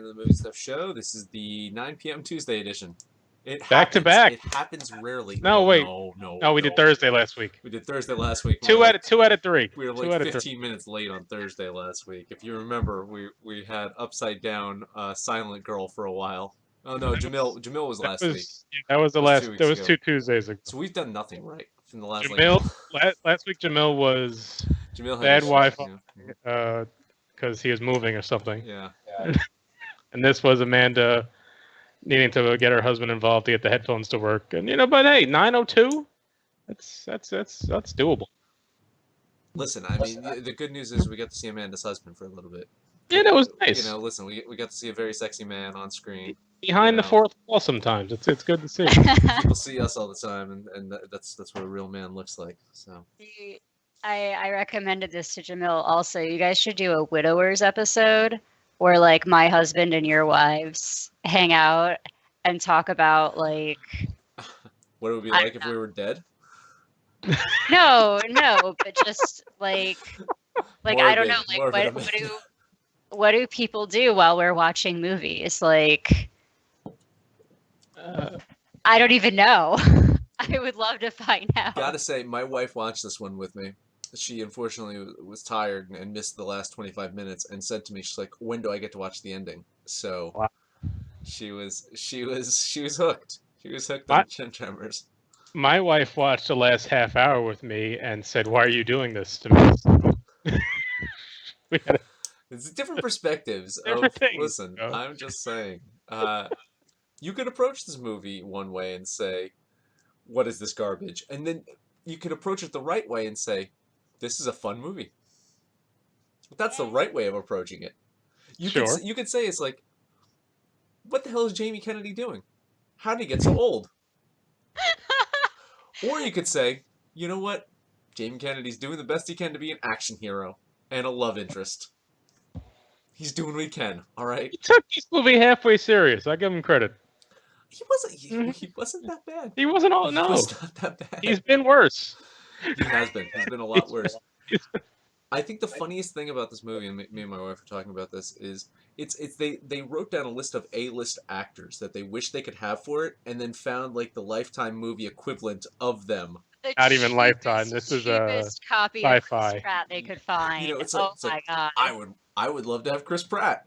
Amanda the Movie Stuff Show. This is the 9 p.m. Tuesday edition. Back to back. It happens rarely. No, wait. No, we did Thursday last week. We did Thursday last week. Two out of three. We were like 15 minutes late on Thursday last week. If you remember, we had Upside Down Silent Girl for a while. Oh no, Jamil was last week. That was the last. That was 2 Tuesdays ago. So we've done nothing right from the last. Last week Jamil was bad Wi-Fi because he was moving or something. Yeah. And this was Amanda needing to get her husband involved to get the headphones to work. And but hey, 9:02, that's doable. Listen, I mean, the good news is we got to see Amanda's husband for a little bit. Yeah, that was nice. Listen, we got to see a very sexy man on screen. Behind the fourth wall sometimes. It's good to see. People see us all the time, and that's what a real man looks like. So I recommended this to Jamil also. You guys should do a widowers episode where like my husband and your wives hang out and talk about like what it would be like if we were dead. No, but just like morbid, I don't know, like what do people do while we're watching movies? Like I don't even know. I would love to find out. Gotta say, my wife watched this one with me. She unfortunately was tired and missed the last 25 minutes and said to me, she's like, "When do I get to watch the ending?" So wow. she was hooked. She was hooked on Tremors. My wife watched the last half hour with me and said, "Why are you doing this to me?" It's different perspectives. Listen, I'm just saying. You could approach this movie one way and say, "What is this garbage?" And then you could approach it the right way and say, "This is a fun movie." But that's the right way of approaching it. You could say it's like, "What the hell is Jamie Kennedy doing? How did he get so old?" Or you could say, "You know what? Jamie Kennedy's doing the best he can to be an action hero and a love interest. He's doing what he can, all right?" He took this movie halfway serious. I give him credit. He wasn't. He wasn't that bad. He wasn't all. No, he was not that bad. He's been worse. He has been. He's been a lot worse. I think the funniest thing about this movie, and me and my wife were talking about this, is they wrote down a list of A-list actors that they wish they could have for it, and then found like the Lifetime movie equivalent of them. Not even Lifetime. This is a copy sci-fi. Of Chris Pratt they could find. God! I would love to have Chris Pratt.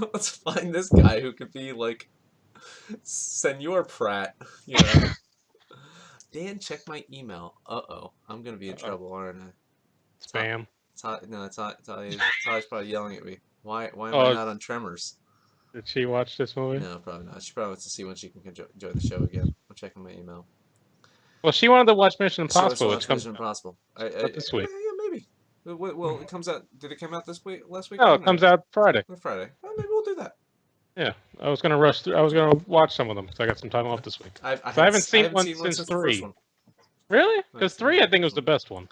Let's find this guy who could be like Senor Pratt. Dan, check my email. I'm gonna be in trouble, aren't I? Spam. Tali's probably yelling at me. Why am I not on Tremors? Did she watch this movie? No, probably not. She probably wants to see when she can enjoy the show again. I'm checking my email. Well, she wanted to watch Mission Impossible. Mission Impossible. This week. Yeah, maybe. Well, it comes out. Did it come out this week? Last week? No, it comes out Friday. Friday. Well, maybe we'll do that. Yeah, I was gonna rush through. I was gonna watch some of them because I got some time off this week. I haven't seen one since 3. Really? Because 3, I think, was the best one.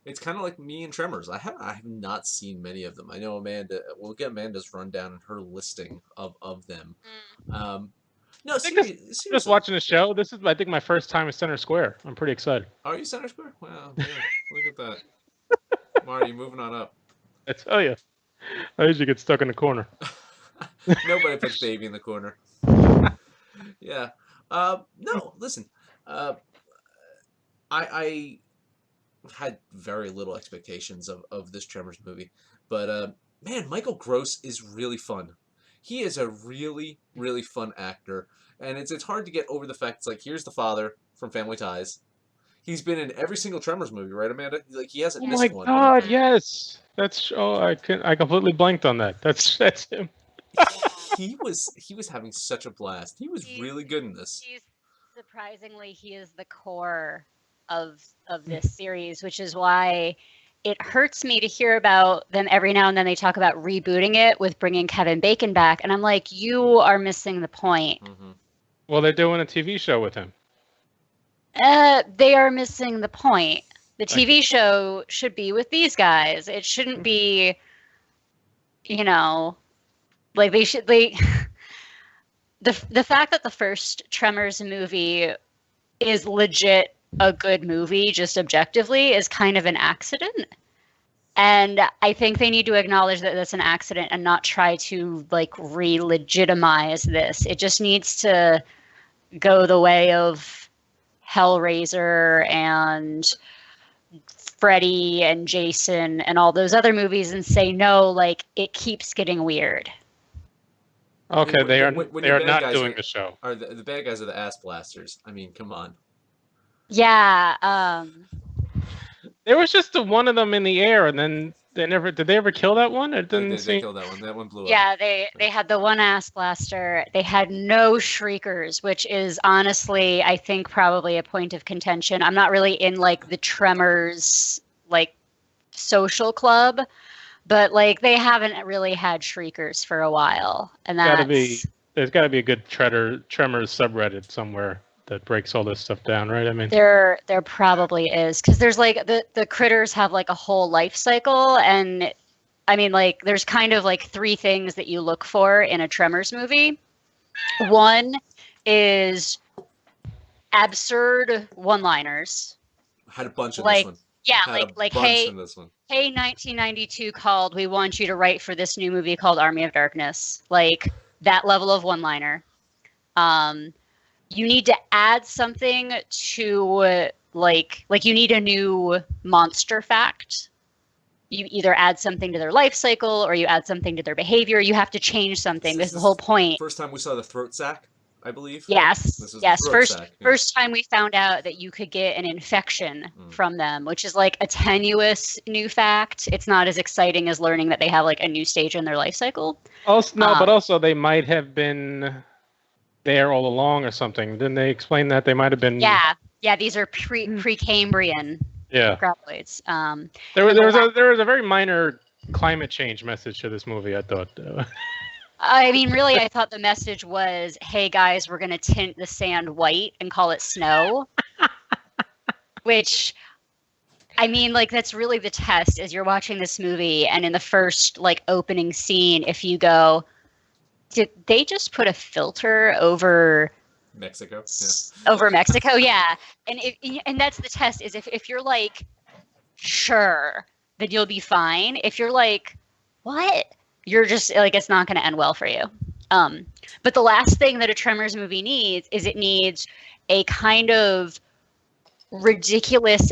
It's kind of like me and Tremors. I have not seen many of them. I know Amanda. We'll get Amanda's rundown and her listing of them. No, seriously. Just watching the show. This is, I think, my first time at Center Square. I'm pretty excited. Are you Center Square? Wow, yeah, look at that. Marty, moving on up. I tell you, I usually get stuck in the corner. Nobody puts baby in the corner. Yeah. No, listen. I had very little expectations of this Tremors movie, but man, Michael Gross is really fun. He is a really, really fun actor, and it's hard to get over the fact it's like, here's the father from Family Ties. He's been in every single Tremors movie, right, Amanda? Like, he hasn't missed one. Oh my God, yes. I completely blanked on that. That's him. He was having such a blast. He was really good in this. Surprisingly, he is the core of this series, which is why it hurts me to hear about them every now and then. They talk about rebooting it with bringing Kevin Bacon back, and I'm like, you are missing the point. Mm-hmm. Well, they're doing a TV show with him. They are missing the point. The TV show should be with these guys. It shouldn't be, like the fact that the first Tremors movie is legit a good movie, just objectively, is kind of an accident. And I think they need to acknowledge that that's an accident and not try to like re-legitimize this. It just needs to go the way of Hellraiser and Freddy and Jason and all those other movies and say, no, like it keeps getting weird. Okay, I mean, they are not doing the show. Are the bad guys are the ass blasters? I mean, come on. Yeah. There was just the one of them in the air, and then did they ever kill that one? It didn't they killed that one. That one blew up. Yeah, they had the one ass blaster. They had no shriekers, which is honestly, I think, probably a point of contention. I'm not really in like the Tremors like social club, but like they haven't really had shriekers for a while, and there's got to be a good Tremors subreddit somewhere that breaks all this stuff down, right? I mean, there probably is, because there's like the critters have like a whole life cycle, and I mean, like there's kind of like three things that you look for in a Tremors movie. One is absurd one-liners. Had a bunch of this one. Yeah, hey, 1992 called. We want you to write for this new movie called Army of Darkness. Like that level of one-liner. You need to add something to like you need a new monster fact. You either add something to their life cycle or you add something to their behavior. You have to change something. This is the whole point. First time we saw the throat sack, I believe. Yes. First time we found out that you could get an infection from them, which is like a tenuous new fact. It's not as exciting as learning that they have like a new stage in their life cycle. But also they might have been there all along or something. Didn't they explain that they might have been? Yeah. These are Precambrian. Yeah. Graboids. There was a very minor climate change message to this movie, I thought. I mean, really, I thought the message was, hey, guys, we're going to tint the sand white and call it snow. Which, I mean, like, that's really the test as you're watching this movie. And in the first, like, opening scene, if you go, did they just put a filter over Mexico? Yeah. Over Mexico, yeah. And that's the test, is if you're like, sure, then you'll be fine. If you're like, what? You're just like, it's not going to end well for you. But the last thing that a Tremors movie needs is it needs a kind of ridiculous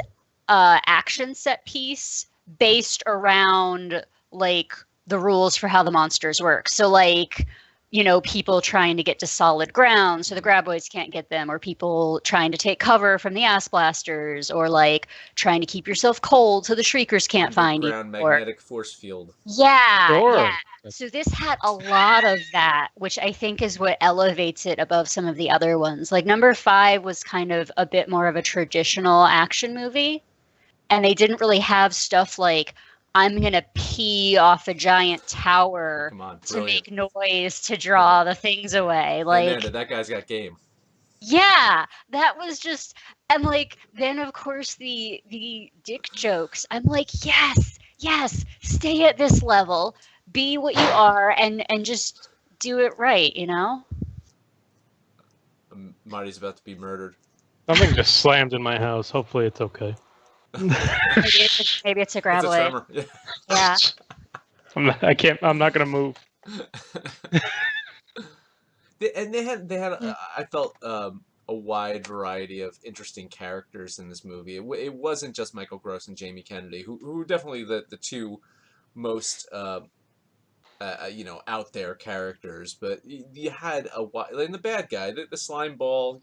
action set piece based around like the rules for how the monsters work. So like, you know, people trying to get to solid ground so the graboids can't get them, or people trying to take cover from the ass blasters, or like trying to keep yourself cold so the shriekers can't find you. Magnetic force field. Yeah, sure. Yeah. So this had a lot of that, which I think is what elevates it above some of the other ones. Like number 5 was kind of a bit more of a traditional action movie, and they didn't really have stuff like, I'm going to pee off a giant tower to make noise to draw the things away. Like, Amanda, that guy's got game. Yeah, that was just, and like, then of course the dick jokes. I'm like, yes, stay at this level, be what you are, and just do it right, you know? Marty's about to be murdered. Something just slammed in my house. Hopefully it's okay. Maybe it's a graboid. Yeah. I'm not gonna move. And they had I felt a wide variety of interesting characters in this movie. It wasn't just Michael Gross and Jamie Kennedy, who were definitely the two most out there characters, but you had and the bad guy, the slime ball,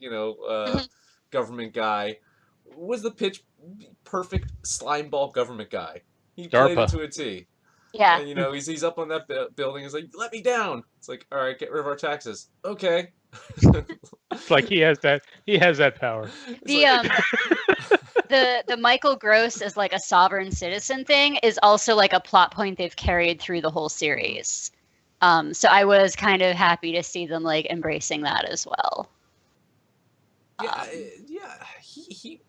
government guy, was the pitch perfect slime ball government guy. He DARPA. Played it to a T. Yeah. And, he's up on that building. He's like, let me down. It's like, all right, get rid of our taxes. Okay. It's like he has that power. The Michael Gross as like a sovereign citizen thing is also like a plot point they've carried through the whole series. So I was kind of happy to see them like embracing that as well. Yeah. He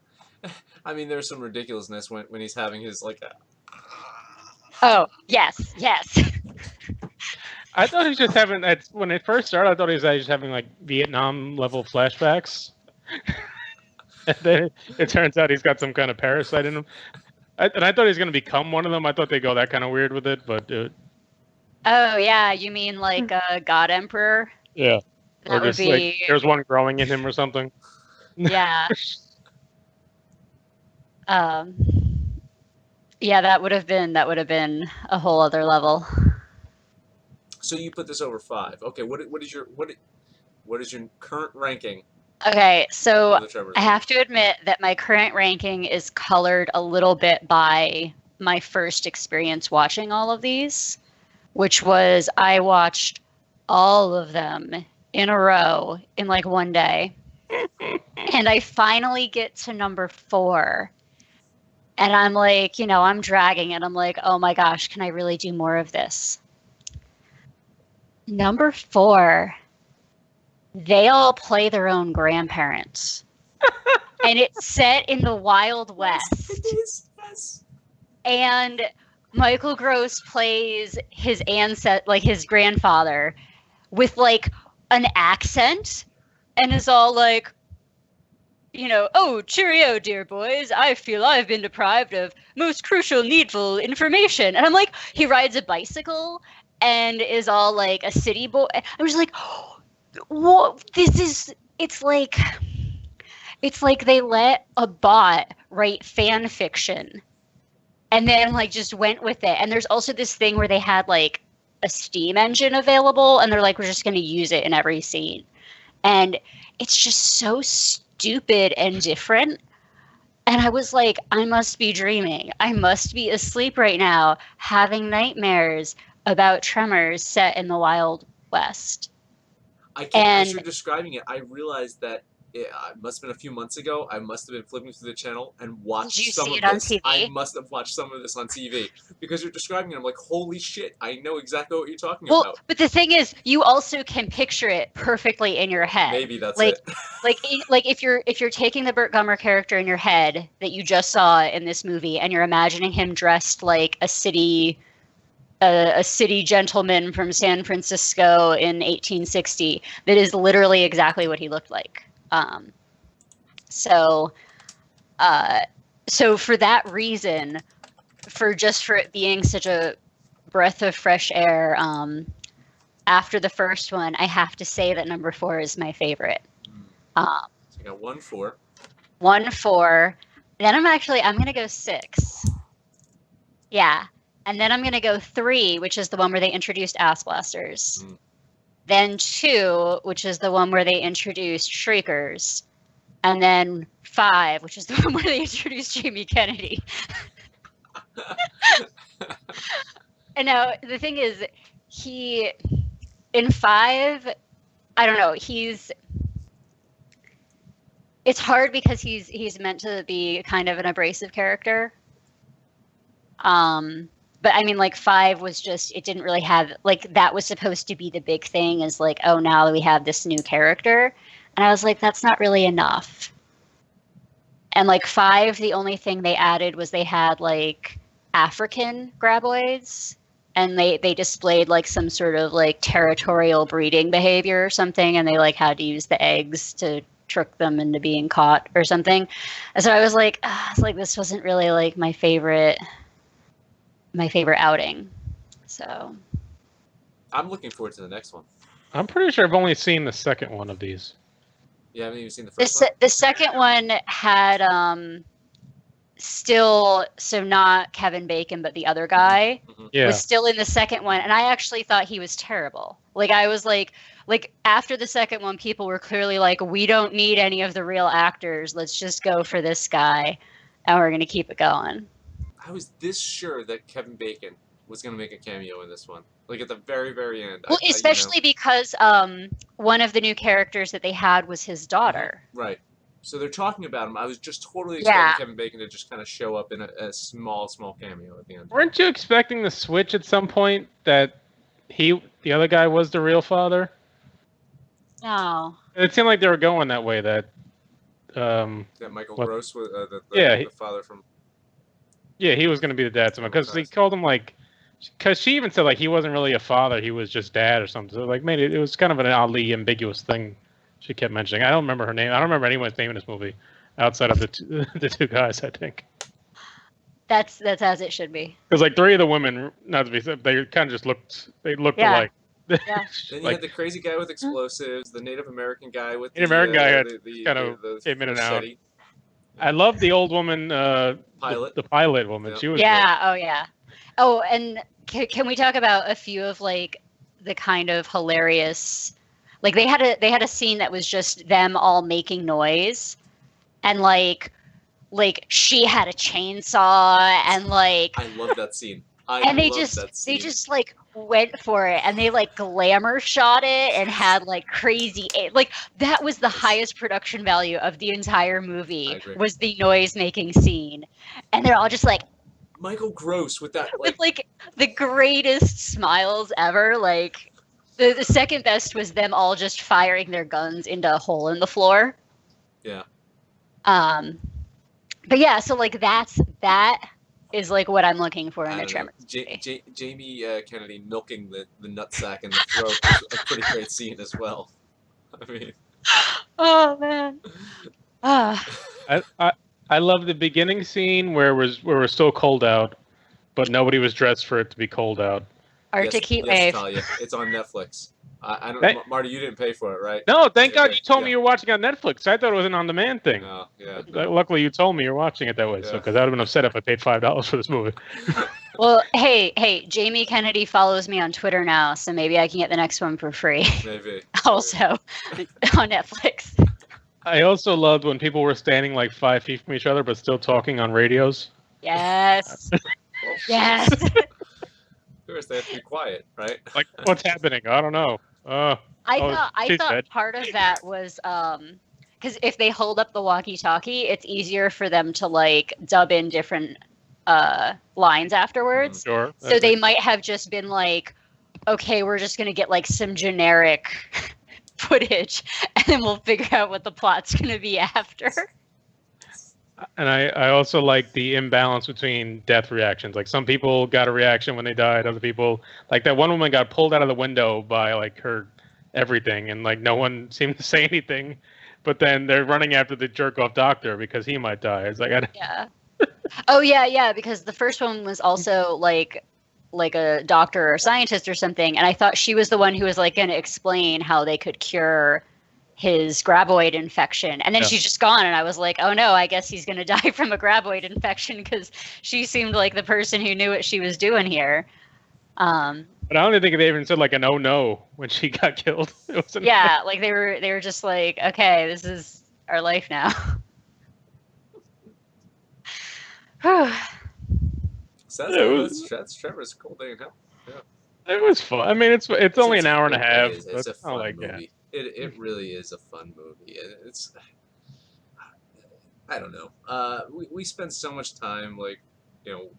I mean, there's some ridiculousness when he's having his like. Oh yes. I thought he was just having that when it first started. I thought he was just having like Vietnam level flashbacks. And then it turns out he's got some kind of parasite in him. And I thought he was gonna become one of them. I thought they go that kind of weird with it, but Oh yeah, you mean like a God Emperor? yeah, That or would just like be there's one growing in him or something. yeah. Um, yeah, that would have been a whole other level. So you put this over 5. Okay, what is your current ranking? Okay, so of the Tremors I movie? have to admit that my current ranking is colored a little bit by my first experience watching all of these, which was I watched all of them in a row in like one day. And I finally get to number 4. And I'm like, I'm dragging it. I'm like, oh my gosh, can I really do more of this? Number 4, they all play their own grandparents. And it's set in the Wild West. It is, yes. And Michael Gross plays his his grandfather with like an accent and is all like, oh, cheerio, dear boys. I feel I've been deprived of most crucial, needful information. And I'm like, he rides a bicycle and is all like a city boy. I'm just like, what? It's like they let a bot write fan fiction and then like just went with it. And there's also this thing where they had like a Steam engine available and they're like, we're just going to use it in every scene. And it's just so stupid and different. And I was like, I must be dreaming. I must be asleep right now, having nightmares about Tremors set in the Wild West. As you're describing it, I realized that it must have been a few months ago. I must have been flipping through the channel and watched some of this. I must have watched some of this on TV because you're describing it. I'm like, holy shit! I know exactly what you're talking about. But the thing is, you also can picture it perfectly in your head. Maybe that's like, it. like if you're taking the Burt Gummer character in your head that you just saw in this movie, and you're imagining him dressed like a city gentleman from San Francisco in 1860, that is literally exactly what he looked like. So for that reason, for it being such a breath of fresh air, after the first one, I have to say that number 4 is my favorite. So you got 1, 4. 1, 4. Then I'm going to go 6. Yeah. And then I'm going to go 3, which is the one where they introduced Ass Blasters. Then 2, which is the one where they introduced Shriekers. And then 5, which is the one where they introduced Jamie Kennedy. And now the thing is, in 5, I don't know, it's hard because he's meant to be kind of an abrasive character. But I mean, like 5 was just, it didn't really have, like, that was supposed to be the big thing, is like, oh, now we have this new character. And I was like, that's not really enough. And like 5, the only thing they added was they had like African graboids, and they displayed like some sort of like territorial breeding behavior or something, and they like had to use the eggs to trick them into being caught or something. And so I was like, this wasn't really like my favorite outing. So I'm looking forward to the next one. I'm pretty sure I've only seen the second one of these. You haven't even seen the first one? The second one had still, so not Kevin Bacon, but the other guy was still in the second one, and I actually thought he was terrible. Like, I was like after the second one, people were clearly like, we don't need any of the real actors. Let's just go for this guy, and we're going to keep it going. I was this sure that Kevin Bacon was going to make a cameo in this one. Like, at the very, very end. Well, especially because one of the new characters that they had was his daughter. Right. So they're talking about him. I was just totally expecting Kevin Bacon to just kind of show up in a small cameo at the end. Weren't you expecting the switch at some point that the other guy was the real father? No. It seemed like they were going that way. That Michael Gross was the father from. Yeah, he was going to be the dad somehow, because he called him like, because she even said like he wasn't really a father, he was just dad or something. So like, it was kind of an oddly ambiguous thing she kept mentioning. I don't remember her name. I don't remember anyone's name in this movie outside of the two guys, I think. That's as it should be. Because like 3 of the women, not to be said, they kind of just looked alike. Yeah. Then you had the crazy guy with explosives, the Native American guy with Native American guy had kind of the came in and out. machete. I love the old woman, Pilot. the pilot woman. Yep. She was Yeah. Great. Oh yeah. Oh, and can we talk about a few of like the kind of hilarious, like they had a scene that was just them all making noise, and like she had a chainsaw, and like I love that scene. They just like went for it, and they like glamour shot it and had like crazy, like that was the highest production value of the entire movie, was the noise making scene, and they're all just like Michael Gross with that with like the greatest smiles ever. Like the second best was them all just firing their guns into a hole in the floor. Yeah. But yeah, so like that is like what I'm looking for in a Tremors movie. Jamie Kennedy milking the nutsack in the throat is a pretty great scene as well. I mean, oh man. I love the beginning scene where it was still cold out, but nobody was dressed for it to be cold out. Arctic heat wave. Talia, it's on Netflix. I don't, Marty, you didn't pay for it, right? No, thank God you told me you were watching on Netflix. I thought it was an on-demand thing. Oh, yeah. Luckily, you told me you were watching it that way, because I would have been upset if I paid $5 for this movie. Well, hey, Jamie Kennedy follows me on Twitter now, so maybe I can get the next one for free. Maybe. Also, on Netflix. I also loved when people were standing like 5 feet from each other, but still talking on radios. Yes. Yes. First, they have to be quiet, right? Like, what's happening? I don't know. I thought part of that was because if they hold up the walkie-talkie, it's easier for them to like dub in different lines afterwards. Sure. So they might have just been like, okay, we're just gonna get like some generic footage, and then we'll figure out what the plot's gonna be after. And I also like the imbalance between death reactions. Like some people got a reaction when they died, other people, like that one woman got pulled out of the window by like her everything, and like no one seemed to say anything, but then they're running after the jerk off doctor because he might die. It's like yeah. Oh yeah, because the first one was also like a doctor or scientist or something, and I thought she was the one who was like going to explain how they could cure his graboid infection, and then she's just gone, and I was like, oh no, I guess he's going to die from a graboid infection, because she seemed like the person who knew what she was doing here. But I don't think they even said like an oh no when she got killed. Yeah, like they were just like, okay, this is our life now. That's Tremors. Cool day in hell. Yeah. It was fun. I mean, it's only an hour and a half. It's a fun movie. It really is a fun movie. It's I don't know. We spend so much time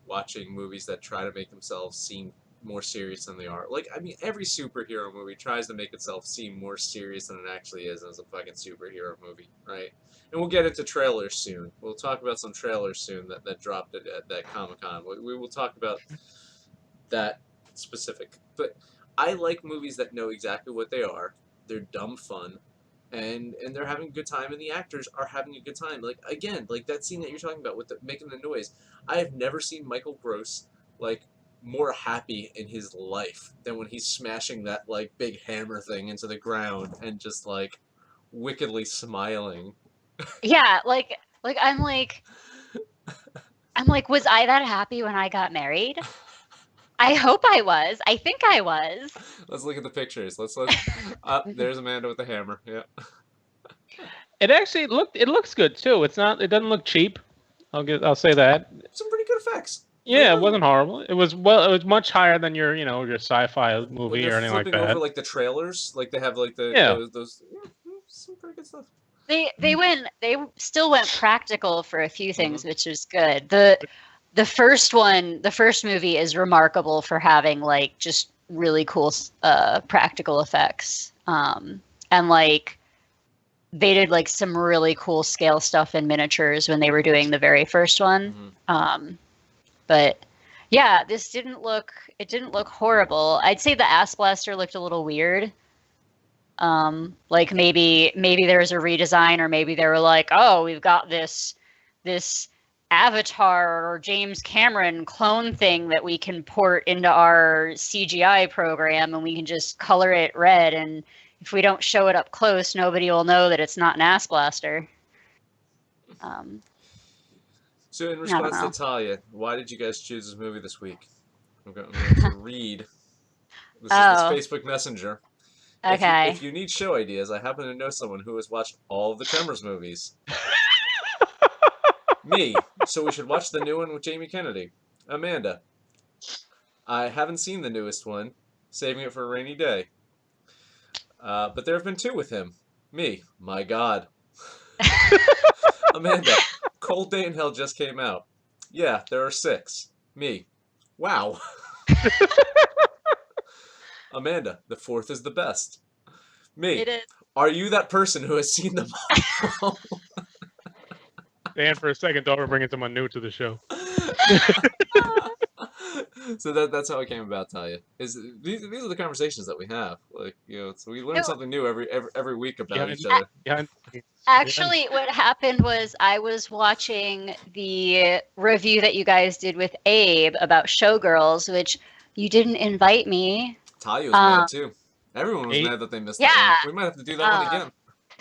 watching movies that try to make themselves seem more serious than they are. Like, I mean, every superhero movie tries to make itself seem more serious than it actually is as a fucking superhero movie, right? And we'll get into trailers soon. We'll talk about some trailers soon that dropped at that Comic-Con. We will talk about that specific. But I like movies that know exactly what they are. They're dumb fun, and they're having a good time, and the actors are having a good time. Like, again, like that scene that you're talking about with making the noise. I have never seen Michael Gross like more happy in his life than when he's smashing that like big hammer thing into the ground and just like wickedly smiling. Yeah, I'm like, was I that happy when I got married? I hope I was. I think I was. Let's look at the pictures. Let's there's Amanda with the hammer. Yeah. It actually looks good too. It doesn't look cheap. I'll say that. Some pretty good effects. Yeah, it wasn't horrible. It was much higher than your sci-fi movie or anything like that. Over like the trailers, like they have like those some pretty good stuff. They still went practical for a few things, which was good. The first movie is remarkable for having like just really cool practical effects. And like they did like some really cool scale stuff in miniatures when they were doing the very first one. But yeah, this didn't look horrible. I'd say the Ass Blaster looked a little weird. Like maybe there was a redesign, or maybe they were like, oh, we've got this Avatar or James Cameron clone thing that we can port into our CGI program, and we can just color it red, and if we don't show it up close, nobody will know that it's not an ass blaster. So in response to Talia, why did you guys choose this movie this week? I'm going to read. This is this Facebook Messenger. Okay. If you need show ideas, I happen to know someone who has watched all of the Tremors movies. Me. So we should watch the new one with Jamie Kennedy. Amanda. I haven't seen the newest one. Saving it for a rainy day. But there have been 2 with him. Me. My God. Amanda. Cold Day in Hell just came out. Yeah, there are 6. Me. Wow. Amanda. The 4th is the best. Me. It is. Are you that person who has seen them all? Dan, for a second, thought we were bringing someone new to the show. So that's how it came about, Talia. These are the conversations that we have. Like, so we learn something new every week about each other. Actually, what happened was I was watching the review that you guys did with Abe about Showgirls, which you didn't invite me. Talia was mad too. Everyone was mad that they missed that one. We might have to do that one again.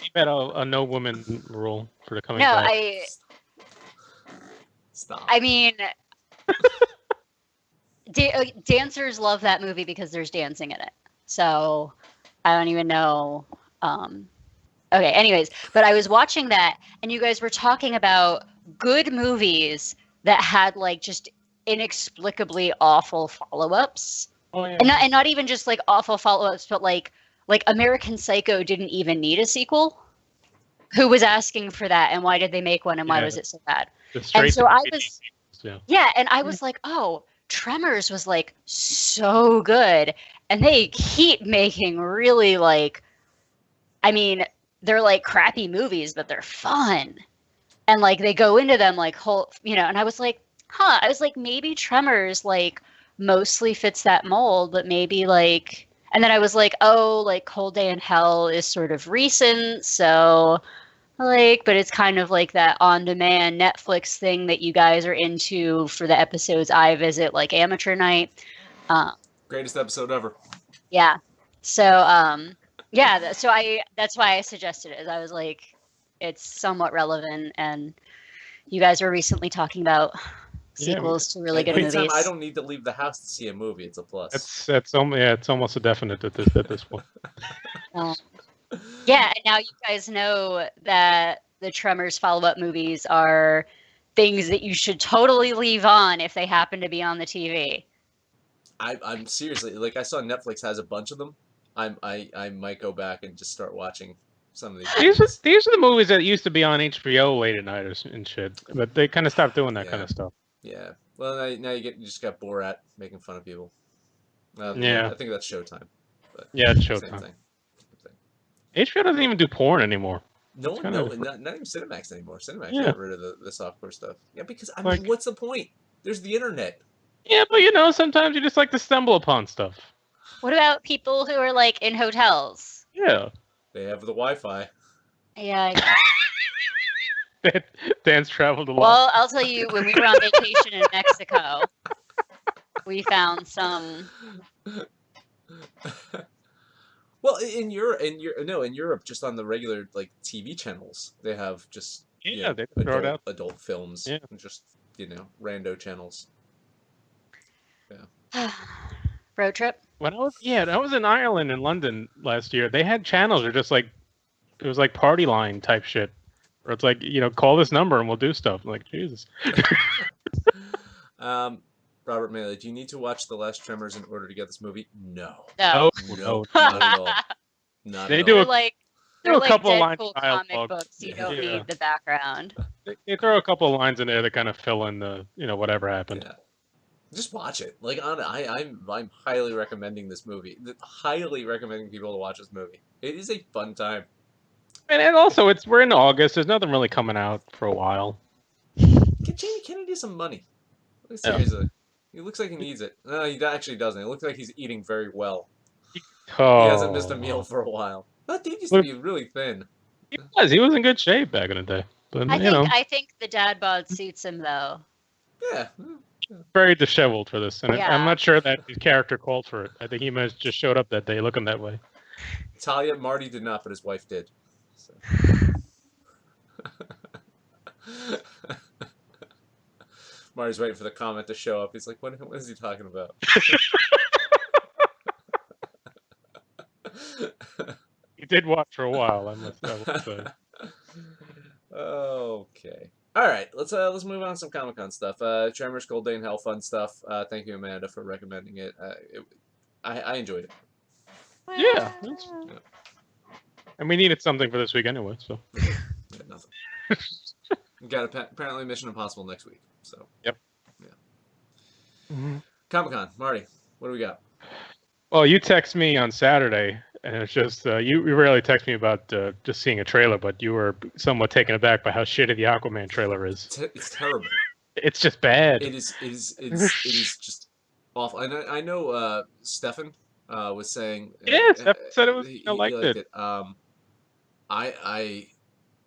You had a no woman rule for the coming No, back. Stop. I mean, dancers love that movie because there's dancing in it. So I don't even know. Okay, anyways, but I was watching that, and you guys were talking about good movies that had like just inexplicably awful follow-ups. Oh, yeah. And not even just like awful follow-ups, but like American Psycho didn't even need a sequel. Who was asking for that, and why did they make one, and why was it so bad? And so I was, and I was like, oh, Tremors was like so good, and they keep making really like, I mean, they're like crappy movies, but they're fun, and like they go into them like whole, and I was like, I was like, maybe Tremors like mostly fits that mold, but maybe like, and then I was like, oh, like Cold Day in Hell is sort of recent, so like, but it's kind of like that on-demand Netflix thing that you guys are into for the episodes I visit, like Amateur Night. Greatest episode ever. Yeah. So, so that's why I suggested it. I was like, it's somewhat relevant, and you guys were recently talking about sequels to really good movies. Anytime I don't need to leave the house to see a movie, it's a plus. It's almost a definite at this point. Yeah, and now you guys know that the Tremors follow-up movies are things that you should totally leave on if they happen to be on the TV. I'm seriously, like, I saw Netflix has a bunch of them. I might go back and just start watching some of these. These are the movies that used to be on HBO late at night and shit, but they kind of stopped doing that kind of stuff. Yeah. Well, now you just got Borat making fun of people. I think that's Showtime. But yeah, it's Showtime. Same thing. HBO doesn't even do porn anymore. No, not even Cinemax anymore. Cinemax got rid of the softcore stuff. Yeah, because I mean, what's the point? There's the internet. Yeah, but sometimes you just like to stumble upon stuff. What about people who are like in hotels? Yeah, they have the Wi-Fi. Yeah. Dan's traveled a lot. Well, I'll tell you, when we were on vacation in Mexico, we found some. Well, in Europe, just on the regular like TV channels, they have just they throw it out. Adult films, and just rando channels. Yeah. Road trip. When I was in Ireland in London last year, they had channels that just like it was like party line type shit, where it's like call this number and we'll do stuff. I'm like Jesus. Robert Maley, do you need to watch The Last Tremors in order to get this movie? No. No, not at all. They do like a couple of lines of comic books. You don't need the background. They throw a couple of lines in there that kind of fill in the whatever happened. Yeah. Just watch it. Like I'm highly recommending this movie. Highly recommending people to watch this movie. It is a fun time. And also we're in August. There's nothing really coming out for a while. Get Jamie Kennedy some money. Seriously. He looks like he needs it. No, he actually doesn't. It looks like he's eating very well. Oh. He hasn't missed a meal for a while. That dude used to be really thin. He was in good shape back in the day. But I think the dad bod suits him though. Yeah. Very disheveled for this, and Yeah. I'm not sure that his character called for it. I think he must just showed up that day looking that way. Talia, Marty did not, but his wife did. So. Marty's waiting for the comment to show up. He's like, what is he talking about? He did watch for a while, I must say. Okay. All right, let's move on to some Comic-Con stuff. Tremors, Cold Day in Hell, fun stuff. Thank you, Amanda, for recommending it. I enjoyed it. Yeah. And we needed something for this week anyway, so. Yeah, nothing. We got apparently Mission Impossible next week, so. Yep. Yeah. Comic-Con, Marty, what do we got? Well, you text me on Saturday, and it's just you rarely text me about just seeing a trailer, but you were somewhat taken aback by how shitty the Aquaman trailer is. It's terrible. It's just bad. It is just awful. And I know Stefan was saying. Yeah, Stefan said it was. I liked it.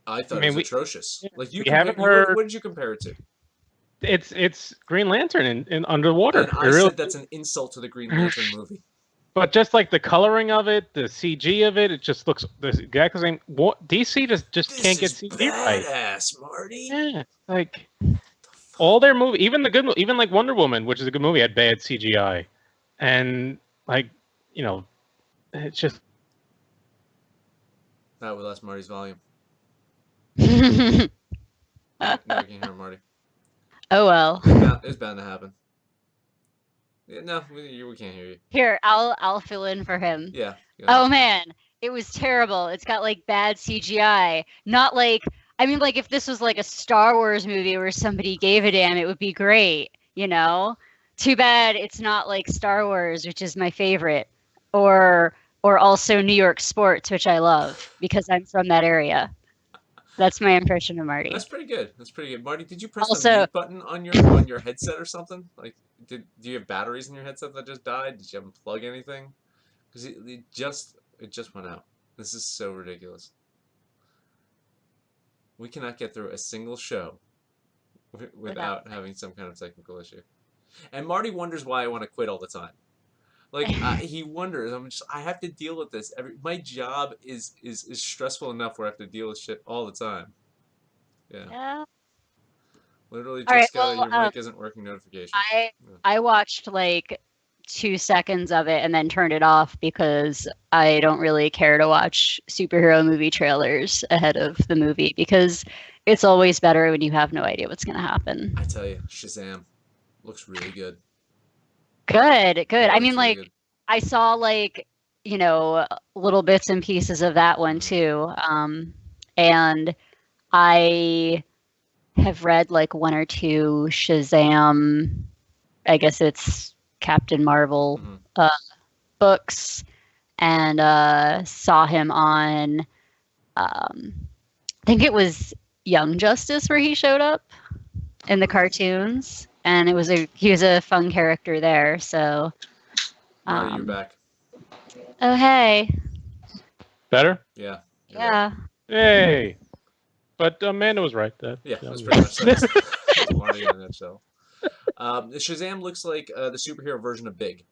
I thought it was atrocious. Yeah, like you haven't heard. What did you compare it to? It's Green Lantern in underwater. And I said that's an insult to the Green Lantern movie. But just like the coloring of it, the CG of it just looks the exact same. DC just can't get CG right. Badass, Marty. Yeah, like all their movie, even the good, even like Wonder Woman, which is a good movie, had bad CGI, and like it's just. Not with us, Marty's volume. Now you can hear Marty. Oh well. It's bound to happen. Yeah, no, we can't hear you. Here, I'll fill in for him. Yeah. Oh man, it was terrible. It's got like bad CGI. Not like if this was like a Star Wars movie where somebody gave a damn, it would be great. Too bad it's not like Star Wars, which is my favorite, or also New York sports, which I love because I'm from that area. That's my impression of Marty. That's pretty good. Marty, did you press the mute button on your headset or something? Like, do you have batteries in your headset that just died? Did you unplug anything? Because it just went out. This is so ridiculous. We cannot get through a single show without having some kind of technical issue. And Marty wonders why I want to quit all the time. Like he wonders. I have to deal with this. My job is stressful enough where I have to deal with shit all the time. Yeah. Literally, Jessica, your mic isn't working. Notification. I watched like 2 seconds of it and then turned it off because I don't really care to watch superhero movie trailers ahead of the movie because it's always better when you have no idea what's going to happen. I tell you, Shazam looks really good. Good. Yeah, I mean, really like, good. I saw like, little bits and pieces of that one too. And I have read like 1 or 2 Shazam, I guess it's Captain Marvel books, and saw him on, I think it was Young Justice where he showed up in the cartoons. And he was a fun character there, so. Marty, you're back. Oh hey. Better? Yeah. Yeah. Hey. But Amanda was right. Yeah, that's pretty much that. Marty on that show. Shazam looks like the superhero version of Big.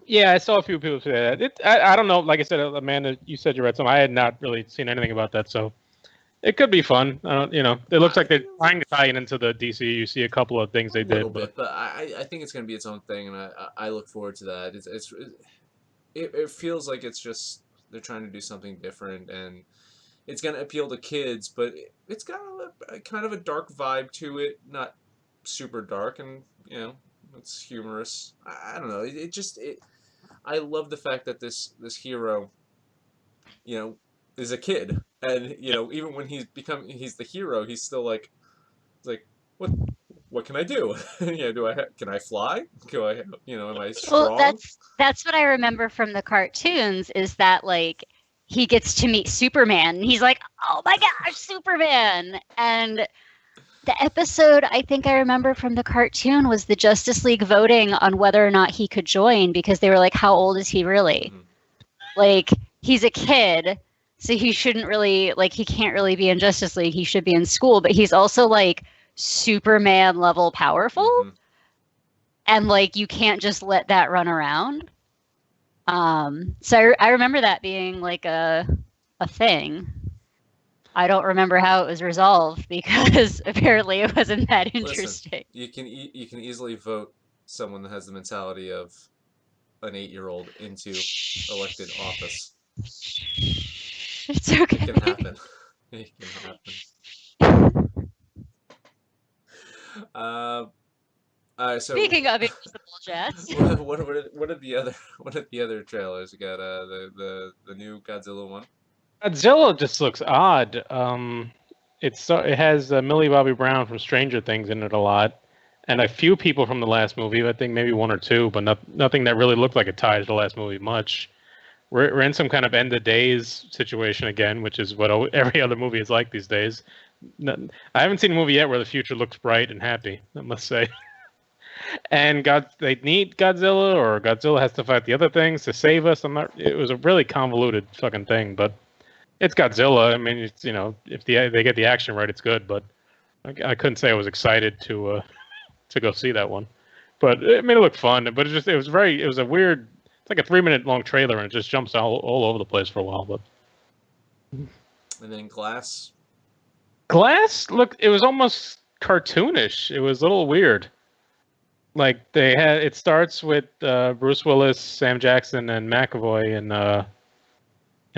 Yeah, I saw a few people say that. I don't know. Like I said, Amanda, you said you read some. I had not really seen anything about that, so. It could be fun. It looks like they're trying to tie it into the DC. You see a couple of things they did. A little bit, but I think it's going to be its own thing, and I look forward to that. It feels like it's just they're trying to do something different, and it's going to appeal to kids, but it's got a kind of a dark vibe to it. Not super dark, and it's humorous. I don't know. I love the fact that this hero, is a kid. And even when he's the hero, he's still like what can I do? Can I fly? Am I strong? Well, that's what I remember from the cartoons is that like he gets to meet Superman and he's like, oh my gosh, Superman. And the episode I think I remember from the cartoon was the Justice League voting on whether or not he could join because they were like, how old is he really? Like he's a kid. so he shouldn't really he can't really be in Justice League. He should be in school, but he's also Superman level powerful. Mm-hmm. And you can't just let that run around. So I remember that being a thing. I don't remember how it was resolved because apparently it wasn't that interesting. Listen, you can easily vote someone that has the mentality of an 8-year-old into elected office. It's okay. It can happen. It can happen. So speaking of invisible jets, what are the other trailers? We got the new Godzilla one. Godzilla just looks odd. It has Millie Bobby Brown from Stranger Things in it a lot, and a few people from the last movie. I think maybe one or two, but nothing that really looked like it ties to the last movie much. We're in some kind of end of days situation again, which is what every other movie is like these days. I haven't seen a movie yet where the future looks bright and happy, I must say. And they need Godzilla, or Godzilla has to fight the other things to save us. It was a really convoluted fucking thing, but it's Godzilla. I mean, it's if they get the action right, it's good. But I couldn't say I was excited to go see that one. But I mean, it looked fun. But it was a weird. It's like a 3-minute long trailer, and it just jumps all over the place for a while. But and then Glass. Look, it was almost cartoonish. It was a little weird. It starts with Bruce Willis, Sam Jackson, and McAvoy in an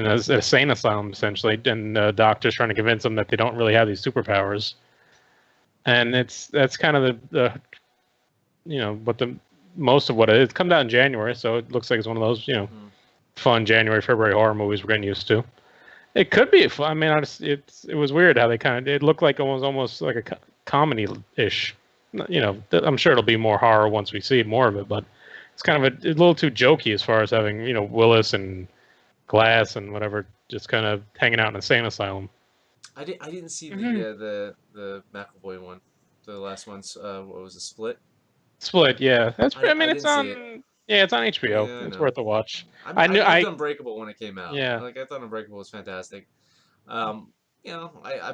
insane asylum, essentially, and doctors trying to convince them that they don't really have these superpowers. And that's kind of the most of what it is. It comes out in January, so it looks like it's one of those fun January, February horror movies we're getting used to. It could be fun. I mean, it was weird how it looked like it was almost like a comedy-ish. I'm sure it'll be more horror once we see more of it, but it's kind of a little too jokey as far as having Willis and Glass and whatever just kind of hanging out in an insane asylum. I didn't see the McAvoy one, the last one's what was it, Split? Split, yeah. It's on HBO. Yeah, it's worth a watch. I loved Unbreakable when it came out. Yeah, I thought Unbreakable was fantastic. I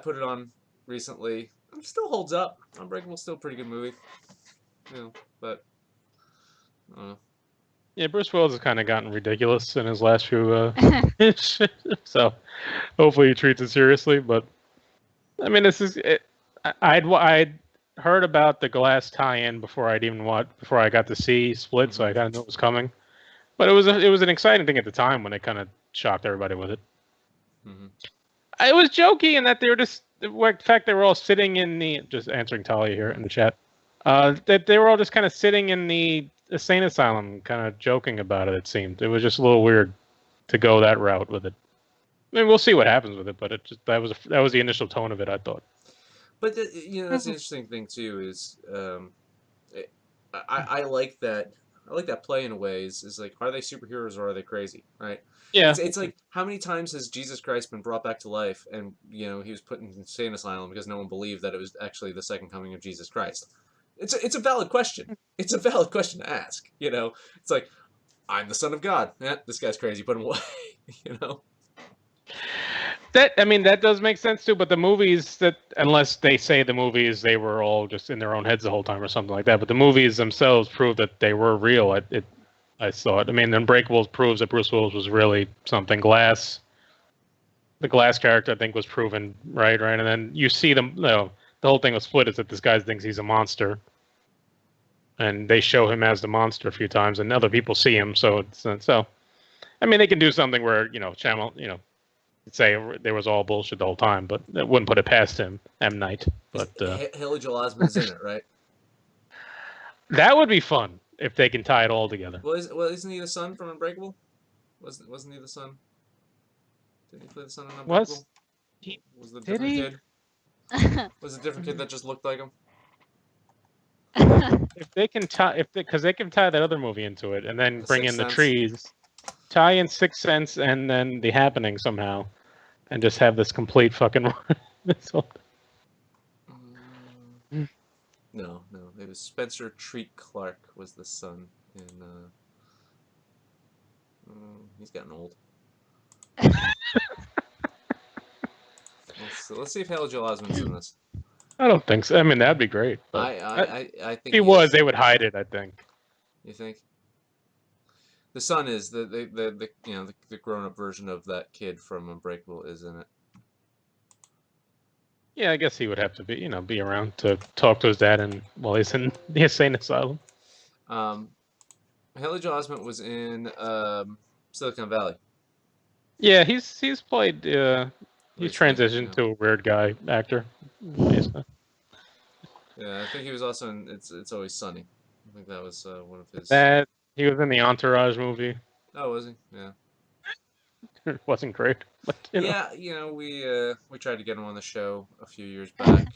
put it on recently. It still holds up. Unbreakable's still a pretty good movie. But I don't know. Yeah, Bruce Willis has kind of gotten ridiculous in his last few so hopefully he treats it seriously. But I mean, this is it. I'd heard about the Glass tie-in before I got to see Split, so I kind of knew it was coming. But it was an exciting thing at the time when they kind of shocked everybody with it. Mm-hmm. It was jokey in that they were in fact, they were all sitting in just answering Talia here in the chat, that they were all just kind of sitting in the insane asylum, kind of joking about it, it seemed. It was just a little weird to go that route with it. I mean, we'll see what happens with it, but that was the initial tone of it, I thought. But that's the interesting thing, too, is I like that. I like that play in a way. Is like, are they superheroes or are they crazy? Right? Yeah. It's like, how many times has Jesus Christ been brought back to life, and he was put in an insane asylum because no one believed that it was actually the second coming of Jesus Christ? It's a valid question. It's a valid question to ask. It's like, I'm the Son of God. This guy's crazy. Put him away. That does make sense too, but the movies, that unless they say the movies they were all just in their own heads the whole time or something like that, but the movies themselves prove that they were real. I saw it. I mean, Unbreakable proves that Bruce Willis was really something. The Glass character, I think, was proven right, and then you see them. The whole thing with Split is that this guy thinks he's a monster, and they show him as the monster a few times, and other people see him. So I mean, they can do something where Channel, say there was all bullshit the whole time, but that wouldn't put it past him, M. Night. But Haley Joel Osment's in it, right? That would be fun if they can tie it all together. Well, isn't he the son from Unbreakable? Wasn't he the son? Did he play the son in Unbreakable? Was the different kid? Was a different kid that just looked like him? If they can because they can tie that other movie into it, and then bring in the trees, tie in Sixth Sense, and then The Happening somehow, and just have this complete fucking. No, it was Spencer Treat Clark was the son in. He's gotten old. So let's see if Haley Joel Osment's in this. I don't think so. I mean, that'd be great. But I think if he was, they would hide it, I think. You think? The son is the the grown up version of that kid from Unbreakable is in it. Yeah, I guess he would have to be around to talk to his dad and while he's in the insane asylum. Haley Joel Osment was in Silicon Valley. Yeah, he's played. He's transitioned to a weird guy actor. Basically. Yeah, I think he was also in It's Always Sunny. I think that was one of his. That he was in the Entourage movie. Oh, was he? Yeah. It wasn't great, but yeah, we tried to get him on the show a few years back.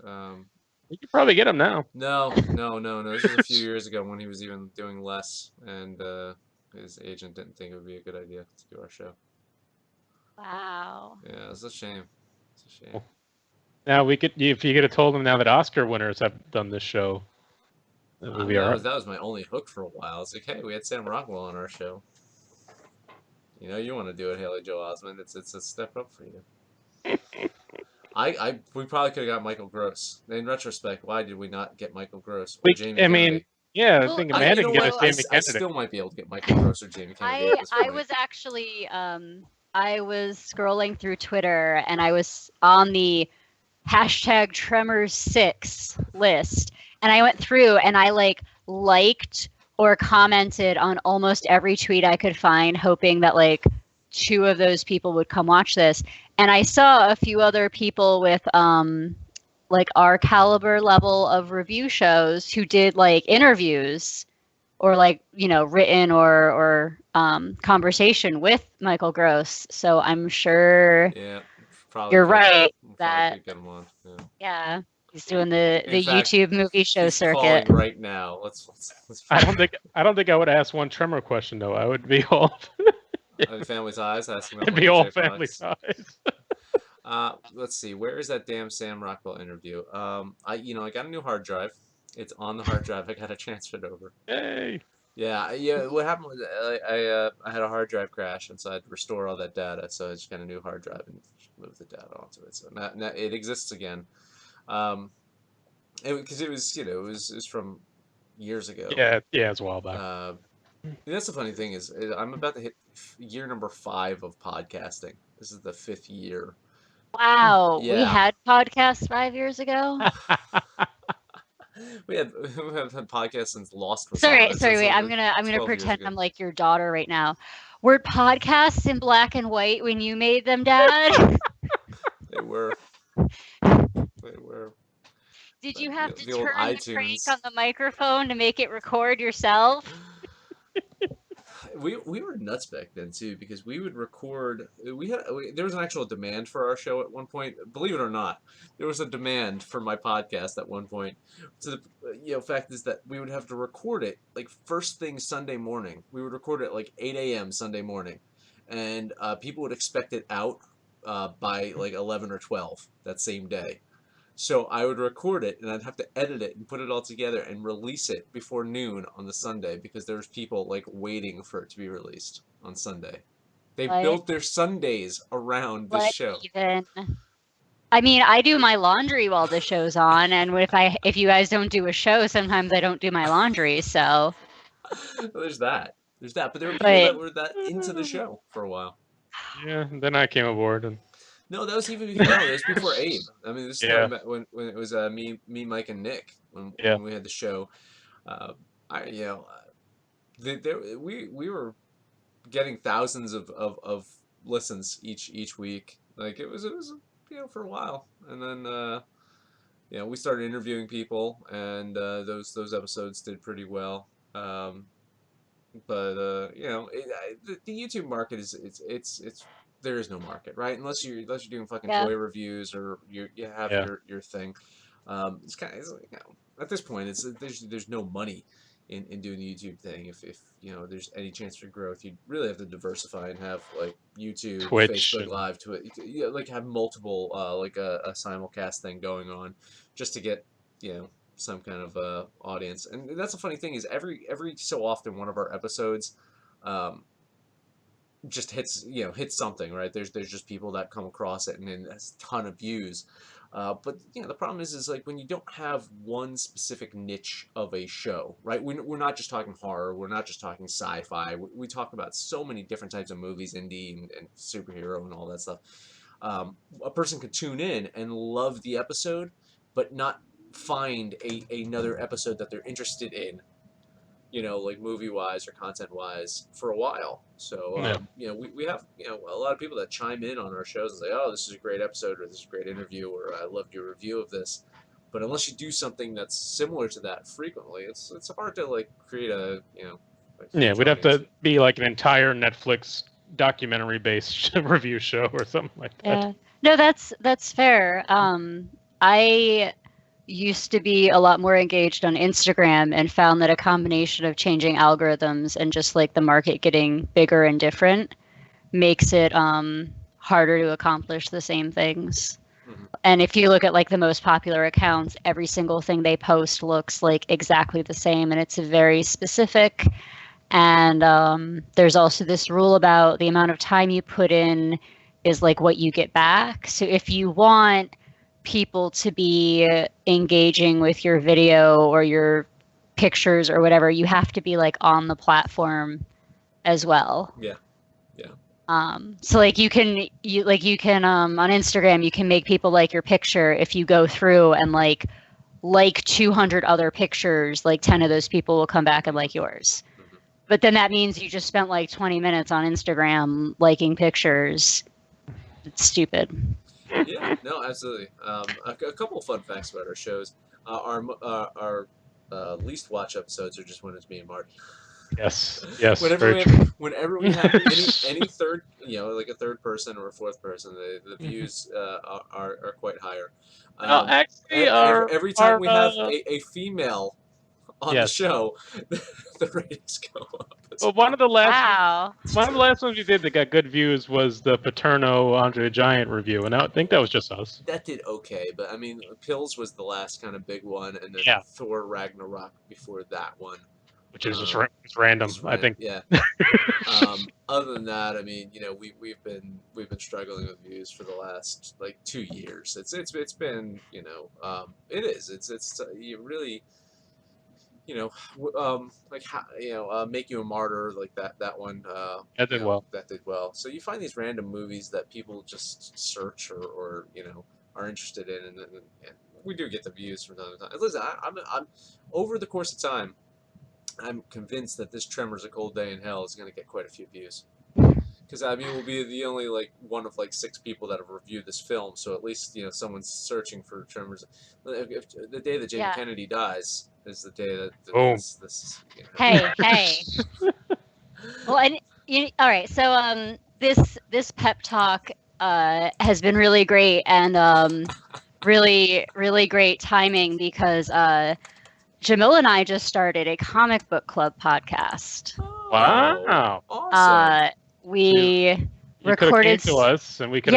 You could probably get him now. No. This was a few years ago when he was even doing less, and his agent didn't think it would be a good idea to do our show. Wow. Yeah, it's a shame. It's a shame. Now if you could have told him now that Oscar winners have done this show, that was my only hook for a while. It's like, hey, we had Sam Rockwell on our show. You want to do it, Haley Joel Osment. It's a step up for you. We probably could have got Michael Gross. In retrospect, why did we not get Michael Gross or Jamie Kennedy? Yeah, I think Amanda can get us Jamie Kennedy. I still might be able to get Michael Gross or Jamie Kennedy. I was actually I was scrolling through Twitter and I was on the hashtag Tremors 6 list, and I went through and I liked or commented on almost every tweet I could find, hoping that 2 of those people would come watch this. And I saw a few other people with our caliber level of review shows who did interviews or written or conversation with Michael Gross. So I'm sure you're right that get him on. Yeah, he's doing the YouTube movie show circuit right now. Let's I don't think I would ask one Tremor question though. I would be all Family Ties asking. It'd be all Family Ties. Let's see. Where is that damn Sam Rockwell interview? I got a new hard drive. It's on the hard drive. I got to transfer it over. Hey. Yeah. What happened was I had a hard drive crash, and so I had to restore all that data. So I just got a new hard drive and moved the data onto it. So now it exists again. Because it was from years ago. Yeah, it's a while back. That's the funny thing is I'm about to hit year number 5 of podcasting. This is the 5th year. Wow, yeah. We had podcasts 5 years ago. we have had podcasts since Lost. Sorry, wait. I'm gonna pretend I'm like your daughter right now. Were podcasts in black and white when you made them, Dad? They were. Did you have to turn the crank on the microphone to make it record yourself? We were nuts back then too, because we would record. There was an actual demand for our show at one point. Believe it or not, there was a demand for my podcast at one point. So the fact is that we would have to record it first thing Sunday morning. We would record it at 8 a.m. Sunday morning, and people would expect it out by 11 or 12 that same day. So I would record it, and I'd have to edit it and put it all together and release it before noon on the Sunday, because there was people waiting for it to be released on Sunday. They built their Sundays around this show. I mean, I do my laundry while the show's on, and if you guys don't do a show, sometimes I don't do my laundry. So there's that. But there were people that were that into the show for a while. Yeah, then I came aboard and. No, that was even before. It was before Abe. I mean, this started when it was me, Mike, and Nick when we had the show. We were getting thousands of listens each week. It was for a while, and then we started interviewing people, and those episodes did pretty well. But the YouTube market is there is no market, right? Unless you're doing fucking toy reviews or you have your thing. It's kind of at this point there's no money in doing the YouTube thing. If there's any chance for growth, you'd really have to diversify and have YouTube, Twitch, Facebook Live, have multiple a simulcast thing going on, just to get some kind of audience. And that's the funny thing is every so often one of our episodes just hits something, right? There's just people that come across it and then has a ton of views. But the problem is like when you don't have one specific niche of a show, right? We're not just talking horror, we're not just talking sci-fi. We talk about so many different types of movies, indie and superhero and all that stuff. A person could tune in and love the episode, but not find another episode that they're interested in, like movie wise or content wise for a while. So, we have, a lot of people that chime in on our shows and say, oh, this is a great episode, or this is a great interview, or I loved your review of this. But unless you do something that's similar to that frequently, it's hard to like create a, yeah, we'd have to be like an entire Netflix documentary based review show or something like that. Yeah. No, that's fair. I used to be a lot more engaged on Instagram and found that a combination of changing algorithms and just like the market getting bigger and different makes it harder to accomplish the same things. Mm-hmm. And if you look at like the most popular accounts, every single thing they post looks like exactly the same, and it's very specific. And there's also this rule about the amount of time you put in is like what you get back. So if you want people to be engaging with your video or your pictures or whatever, you have to be like on the platform as well. Yeah. So like you can on Instagram you can make people like your picture if you go through and like 200 other pictures, like 10 of those people will come back and like yours. Mm-hmm. But then that means you just spent like 20 minutes on Instagram liking pictures. It's stupid. Yeah, no, absolutely. A couple of fun facts about our shows. Our least watch episodes are just when it's me and Marty. Yes. Whenever we have any third, like a third person or a fourth person, the views are quite higher. Actually, every time we have a female on the show, the ratings go up. Well, one of the last ones we did that got good views was the Paterno Andre the Giant review, and I think that was just us. That did okay, but I mean, Pills was the last kind of big one, and then Thor Ragnarok before that one, which is just random. I think. Yeah. Other than that, I mean, we've been struggling with views for the last like 2 years. It's been you really. Like how, Make You a Martyr, like that one. That did well. That did well. So you find these random movies that people just search or are interested in, and we do get the views from time to time. Listen, I'm over the course of time, I'm convinced that this Tremors: A Cold Day in Hell is going to get quite a few views. Because I mean, we'll be the only like one of like 6 people that have reviewed this film, so at least someone's searching for Tremors. If the day that Jamie Kennedy dies is the day that this. Hey. Well, and all right. So this pep talk has been really great and really really great timing because Jamil and I just started a comic book club podcast. Wow! Awesome. We you recorded to us, and we could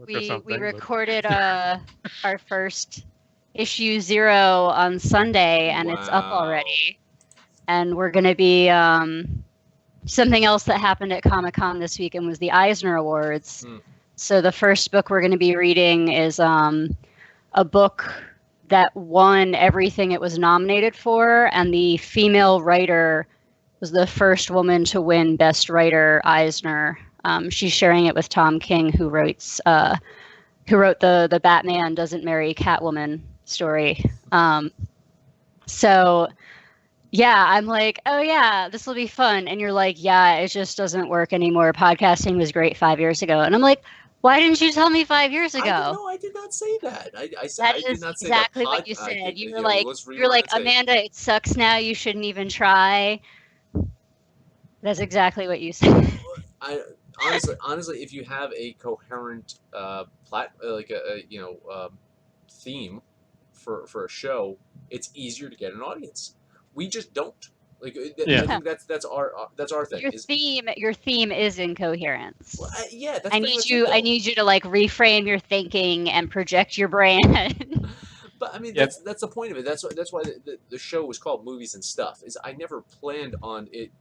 we recorded our first issue 0 on Sunday, and it's up already. And we're going to be something else that happened at Comic-Con this weekend was the Eisner Awards. So the first book we're going to be reading is a book that won everything it was nominated for, and the female writer was the first woman to win Best Writer Eisner. She's sharing it with Tom King, who wrote the Batman Doesn't Marry Catwoman story. So yeah, I'm like, oh yeah, this will be fun. And you're like, yeah, it just doesn't work anymore. Podcasting was great 5 years ago. And I'm like, why didn't you tell me 5 years ago? I did not say that. I did not say exactly what you said. You're like, Amanda, it sucks now. You shouldn't even try. That's exactly what you said. Honestly, if you have a coherent theme for a show, it's easier to get an audience. We just don't. I think that's our thing. Your theme is incoherence. Well, that's I need you to like reframe your thinking and project your brand. But I mean, that's the point of it. That's why the show was called Movies and Stuff. Is I never planned on it,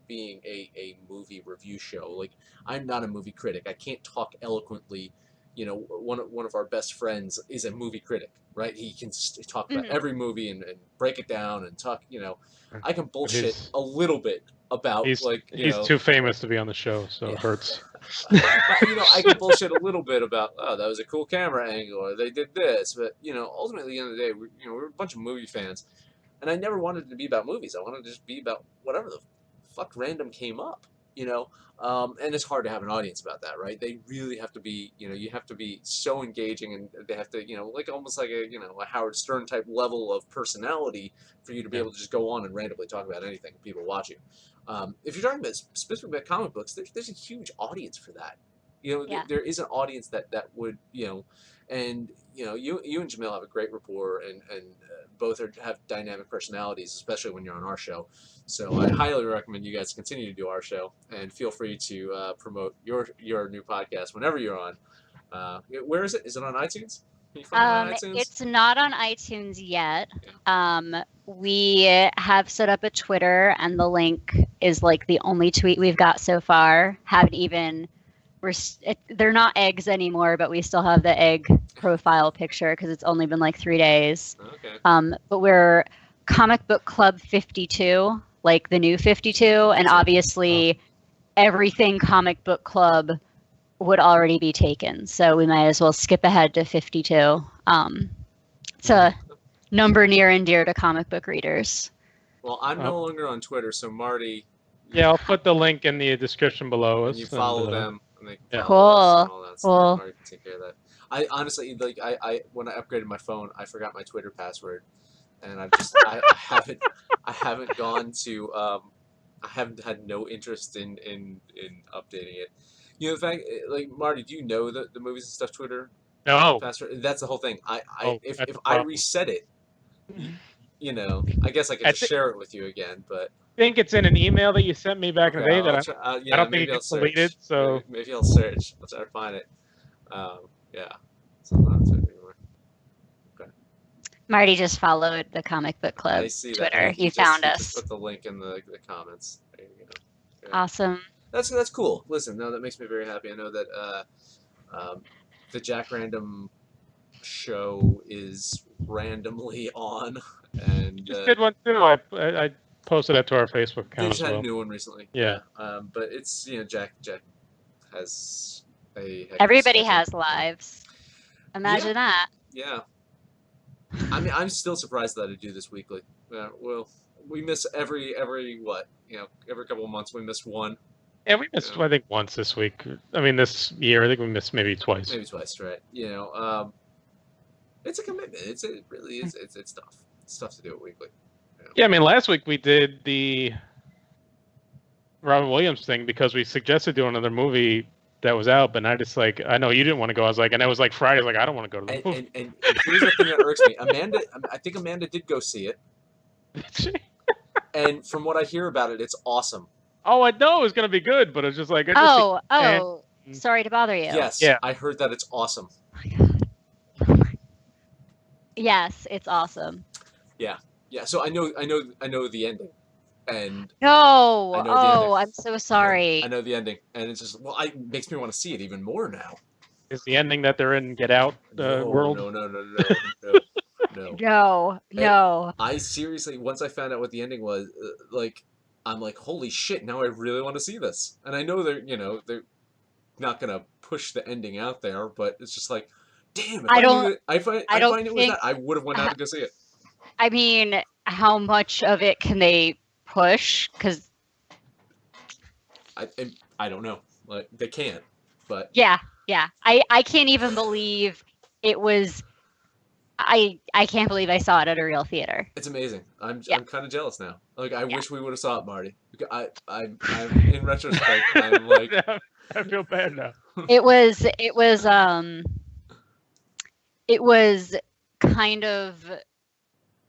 being a movie review show. Like, I'm not a movie critic. I can't talk eloquently. One of our best friends is a movie critic, right? He can talk about every movie and break it down and talk. I can bullshit a little bit about he's he's too famous to be on the show, so it hurts. But, I can bullshit a little bit about, oh, that was a cool camera angle, or they did this, but ultimately, at the end of the day, we're a bunch of movie fans, and I never wanted it to be about movies. I wanted it to just be about whatever the fuck random came up, and it's hard to have an audience about that, right? They really have to be, you have to be so engaging, and they have to, like almost like a Howard Stern type level of personality for you to be able to just go on and randomly talk about anything, people watch you. If you're talking about specifically about comic books, there's a huge audience for that. There is an audience that would, and you and Jamil have a great rapport, and both have dynamic personalities, especially when you're on our show. So I highly recommend you guys continue to do our show, and feel free to promote your new podcast whenever you're on. Where is it? Is it on iTunes? Can you find it on iTunes? It's not on iTunes yet. Yeah. We have set up a Twitter, and the link is like the only tweet we've got so far. They're not eggs anymore, but we still have the egg profile picture because it's only been like 3 days. Okay. But we're Comic Book Club 52, like the new 52, and obviously everything Comic Book Club would already be taken, so we might as well skip ahead to 52. It's a number near and dear to comic book readers. Well, I'm no longer on Twitter, so Marty. Yeah, I'll put the link in the description below us. And you follow them, and they can follow us and all that stuff. Cool. Marty can take care of that. I honestly, I when I upgraded my phone, I forgot my Twitter password, and I haven't gone to I haven't had no interest in updating it. In fact, like, Marty, do you know the Movies and Stuff Twitter? No. Password? That's the whole thing. If I reset it, I guess I could just share it with you again, but I think it's in an email that you sent me back in the day that I don't think it gets deleted. So maybe I'll search. I'll try to find it. Yeah. So not anymore. Okay. Marty just followed the Comic Book Club Twitter. You found us. Just put the link in the comments. There you go. Yeah. Awesome. That's cool. Listen, no, that makes me very happy. I know that the Jack Random show is randomly on, and just did one too. I posted that to our Facebook account. They just had a new one recently. Yeah. But it's Jack has a. Everybody has lives. Imagine that. Yeah. I mean, I'm still surprised that I do this weekly. Well, we miss every what? Every couple of months we miss one. Yeah, we missed, I think, once this week. I mean, this year, I think we missed maybe twice. Maybe twice, right? It's a commitment. It really is. It's tough. It's tough to do it weekly. Yeah, I mean, last week we did the Robin Williams thing because we suggested doing another movie that was out, but I just I know you didn't want to go. I was like, and it was like Friday. I was like, I don't want to go to the movie. And here's the thing that irks me. I think Amanda did go see it. Did she? And from what I hear about it, it's awesome. Oh, I know it was going to be good, but it's just like... sorry to bother you. Yes, yeah. I heard that it's awesome. Oh my God. Yes, it's awesome. Yeah. So I know the ending. And I'm so sorry. I know the ending, and it's just it makes me want to see it even more now. Is the ending that they're in Get Out world? No. I seriously, once I found out what the ending was, I'm like, holy shit! Now I really want to see this. And I know they're not gonna push the ending out there, but it's just like, damn! If I find it was that, I would have went out to go see it. I mean, how much of it can they push? Because I don't know. Like, they can't. But yeah. I can't even believe it was. I can't believe I saw it at a real theater. It's amazing. I'm kind of jealous now. Like, I wish we would have saw it, Marty. I'm in retrospect. I'm like, I feel bad now. It was kind of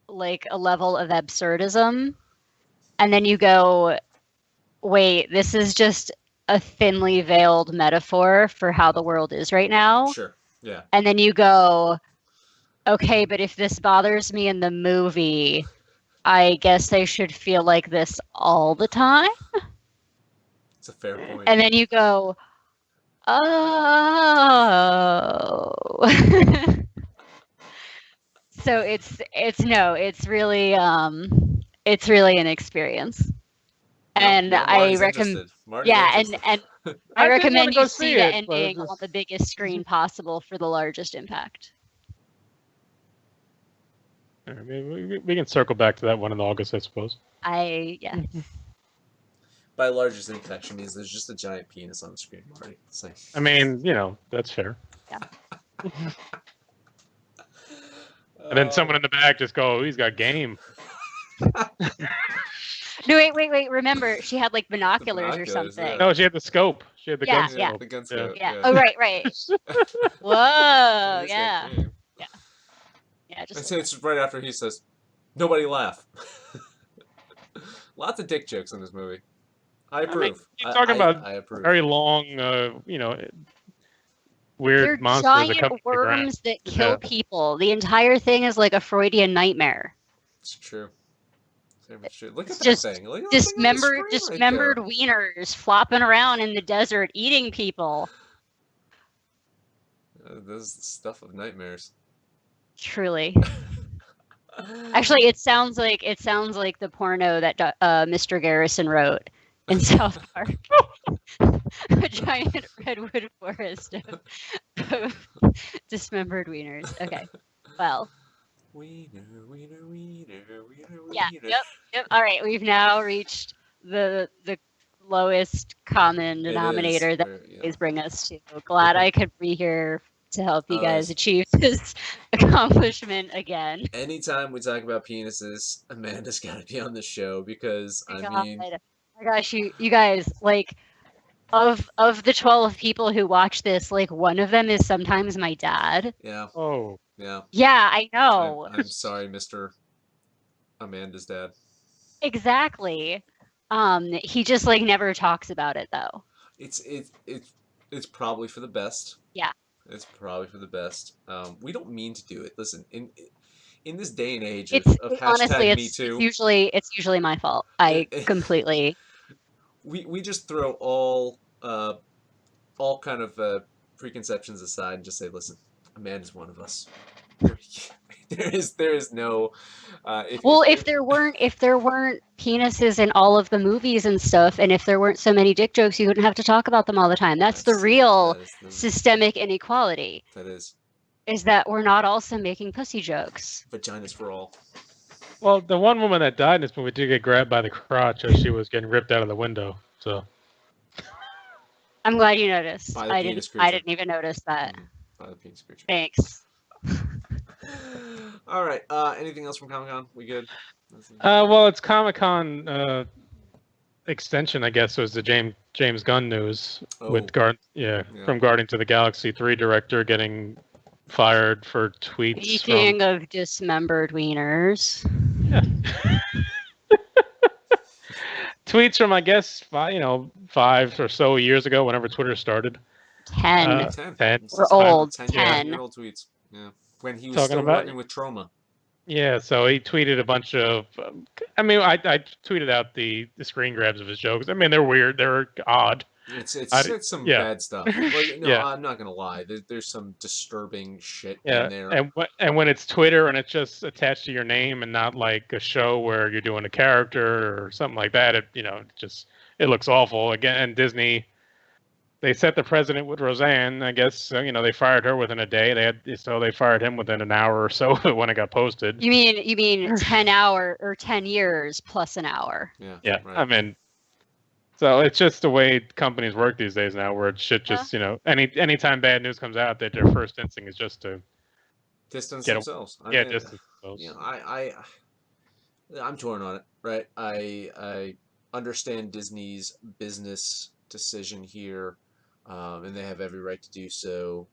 like a level of absurdism, and then you go, wait, this is just a thinly veiled metaphor for how the world is right now. Sure. Yeah. And then you go, okay, but if this bothers me in the movie, I guess I should feel like this all the time. It's a fair point. And then you go, oh. So it's really an experience. And I recommend and I recommend you see the ending on the biggest screen possible for the largest impact. Maybe we can circle back to that one in August, I suppose. Yes. By largest impact, she means there's just a giant penis on the screen, Marty. So. I mean, that's fair. Yeah. And then someone in the back just go, he's got game. No, wait. Remember, she had like binoculars or something. Yeah. No, she had the scope. She had the gun scope. Yeah, the gun scope. Yeah. Oh, right. Whoa, yeah. Yeah, just. And so it's right after he says, "Nobody laugh." Lots of dick jokes in this movie. I approve. I mean, you're talking about I approve. Very long, weird They're monsters giant that come worms that kill people. The entire thing is like a Freudian nightmare. It's true. Look at just that thing. Look dismembered wieners flopping around in the desert eating people. This is the stuff of nightmares. Truly. Actually, it sounds like the porno that Mr. Garrison wrote in South Park. A giant redwood forest of dismembered wieners. Okay. Well. Wiener. Yeah. Yep. All right. We've now reached the lowest common denominator that always bring us to. Glad I could be here to help you guys achieve this accomplishment again. Anytime we talk about penises, Amanda's got to be on the show because oh my gosh, you guys, like, of the 12 people who watch this, like, one of them is sometimes my dad. Yeah. Oh. Yeah. Yeah, I know. I'm sorry, Mr. Amanda's dad. Exactly. He just like never talks about it though. It's probably for the best. Yeah. It's probably for the best. We don't mean to do it. Listen, in this day and age of honestly, #MeToo, it's usually my fault. I completely. We just throw all kind of preconceptions aside and just say, listen, Amanda's one of us. There is no. If there weren't penises in all of the movies and stuff, and if there weren't so many dick jokes, you wouldn't have to talk about them all the time. That's the real systemic inequality. That is that we're not also making pussy jokes. Vaginas for all. Well, the one woman that died in this movie did get grabbed by the crotch as she was getting ripped out of the window. So. I'm glad you noticed. I didn't even notice that. By the penis creature. Thanks. All right. Anything else from Comic-Con? We good? Well, it's Comic-Con extension, I guess, was the James Gunn news with from Guardians of the Galaxy 3 director getting fired for tweets. Speaking of dismembered wieners. Yeah. Tweets from, I guess, 5 or so years ago, whenever Twitter started. 10. 10. We're old. 10. 10-year-old tweets. Yeah. When he was still working with Trauma. Yeah, so he tweeted a bunch of. I tweeted out the screen grabs of his jokes. I mean, they're weird. They're odd. It's some bad stuff. Like, no, I'm not gonna lie. There's some disturbing shit in there. And when it's Twitter and it's just attached to your name and not like a show where you're doing a character or something like that, it looks awful. Again, and Disney, they set the president with Roseanne. I guess they fired her within a day. They fired him within an hour or so when it got posted. You mean 10 hour or 10 years plus an hour? Yeah. Right. I mean. So it's just the way companies work these days now, where it should just, anytime bad news comes out, that their first instinct is just to distance themselves. Distance themselves. I'm torn on it, right? I understand Disney's business decision here, and they have every right to do so.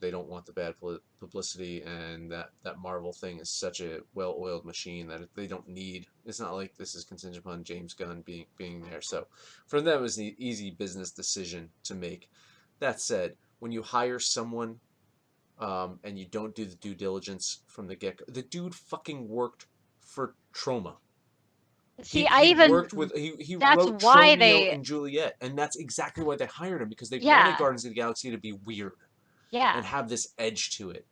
They don't want the bad publicity, and that Marvel thing is such a well-oiled machine that they don't need. It's not like this is contingent upon James Gunn being there. So for them, it was an easy business decision to make. That said, when you hire someone and you don't do the due diligence from the get-go. The dude fucking worked for Troma. See, He worked with he that's wrote why Tromeo and Juliet, and that's exactly why they hired him, because they Yeah. wanted Guardians of the Galaxy to be weird Yeah. and have this edge to it.